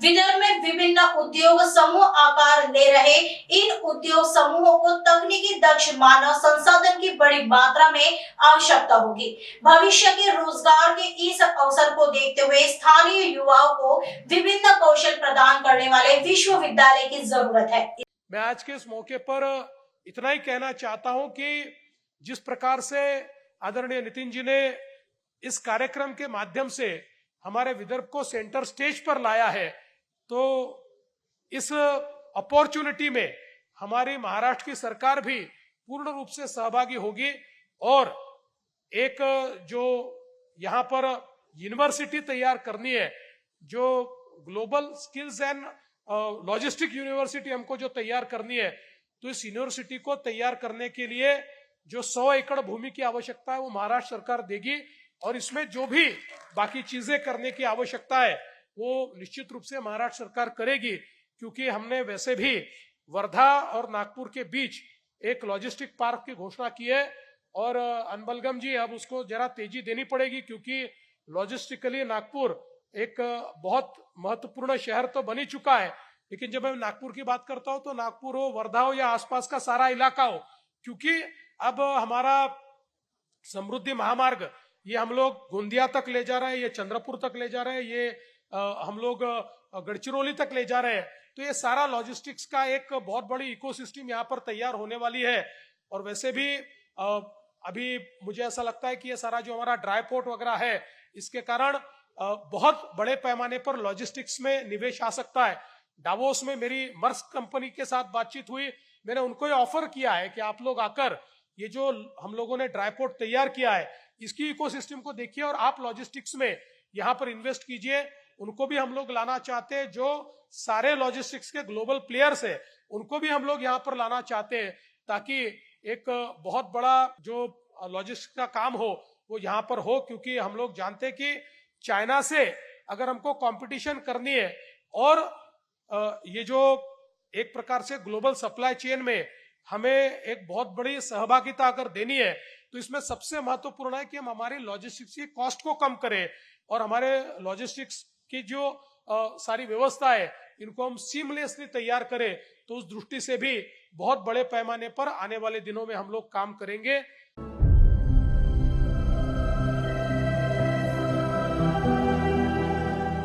विदर्भ में विभिन्न उद्योग समूह आकार ले रहे इन उद्योग समूहों को तकनीकी दक्ष मानव संसाधन की बड़ी मात्रा में आवश्यकता होगी। भविष्य के रोजगार के इस अवसर को देखते हुए स्थानीय युवाओं को विभिन्न कौशल प्रदान करने वाले विश्वविद्यालय की जरूरत है। मैं आज के इस मौके पर इतना ही कहना चाहता हूं कि जिस प्रकार से आदरणीय नितिन जी ने इस कार्यक्रम के माध्यम से हमारे विदर्भ को सेंटर स्टेज पर लाया है, तो इस अपॉर्चुनिटी में हमारी महाराष्ट्र की सरकार भी पूर्ण रूप से सहभागी होगी और एक जो यहाँ पर यूनिवर्सिटी तैयार करनी है, जो global skills and logistic university हमको जो तैयार करनी है, तो इस यूनिवर्सिटी को तैयार करने के लिए जो 100 एकड़ भूमि की आवश्यकता है वो महाराष्ट्र सरकार देगी और इसमें जो भी बाकी चीजें करने की आवश्यकता है वो निश्चित रूप से महाराष्ट्र सरकार करेगी, क्योंकि हमने वैसे भी वर्धा और नागपुर के बीच एक लॉजिस्टिक पार्क की घोषणा की है और अनबलगम जी अब उसको जरा तेजी देनी पड़ेगी, क्योंकि लॉजिस्टिकली नागपुर एक बहुत महत्वपूर्ण शहर तो बन ही चुका है, लेकिन जब मैं नागपुर की बात करता हूं तो नागपुर हो, वर्धा हो या आसपास का सारा इलाका हो, क्योंकि अब हमारा समृद्धि महामार्ग ये हम लोग गोंदिया तक ले जा रहे हैं, ये चंद्रपुर तक ले जा रहे हैं, ये हम लोग गढ़चिरौली तक ले जा रहे हैं, तो ये सारा लॉजिस्टिक्स का एक बहुत बड़ी इकोसिस्टम यहाँ पर तैयार होने वाली है। और वैसे भी अभी मुझे ऐसा लगता है कि ये सारा जो हमारा ड्राई पोर्ट वगैरह है, इसके कारण बहुत बड़े पैमाने पर लॉजिस्टिक्स में निवेश आ सकता है। डावोस में मेरी मर्स्क कंपनी के साथ बातचीत हुई, मैंने उनको ये ऑफर किया है कि आप लोग आकर ये जो हम लोगों ने ड्राई पोर्ट तैयार किया है इसकी इकोसिस्टम को देखिए और आप लॉजिस्टिक्स में यहाँ पर इन्वेस्ट कीजिए। उनको भी हम लोग लाना चाहते हैं, जो सारे लॉजिस्टिक्स के ग्लोबल प्लेयर्स है उनको भी हम लोग यहाँ पर लाना चाहते हैं, ताकि एक बहुत बड़ा जो लॉजिस्टिक्स का काम हो वो यहाँ पर हो, क्योंकि हम लोग जानते हैं कि चाइना से अगर हमको कंपटीशन करनी है और ये जो एक प्रकार से ग्लोबल सप्लाई चेन में हमें एक बहुत बड़ी सहभागिता अगर देनी है, तो इसमें सबसे महत्वपूर्ण है कि हम हमारी लॉजिस्टिक्स की कॉस्ट को कम करें और हमारे लॉजिस्टिक्स की जो सारी व्यवस्था है इनको हम सीमलेसली तैयार करें। तो उस दृष्टि से भी बहुत बड़े पैमाने पर आने वाले दिनों में हम लोग काम करेंगे।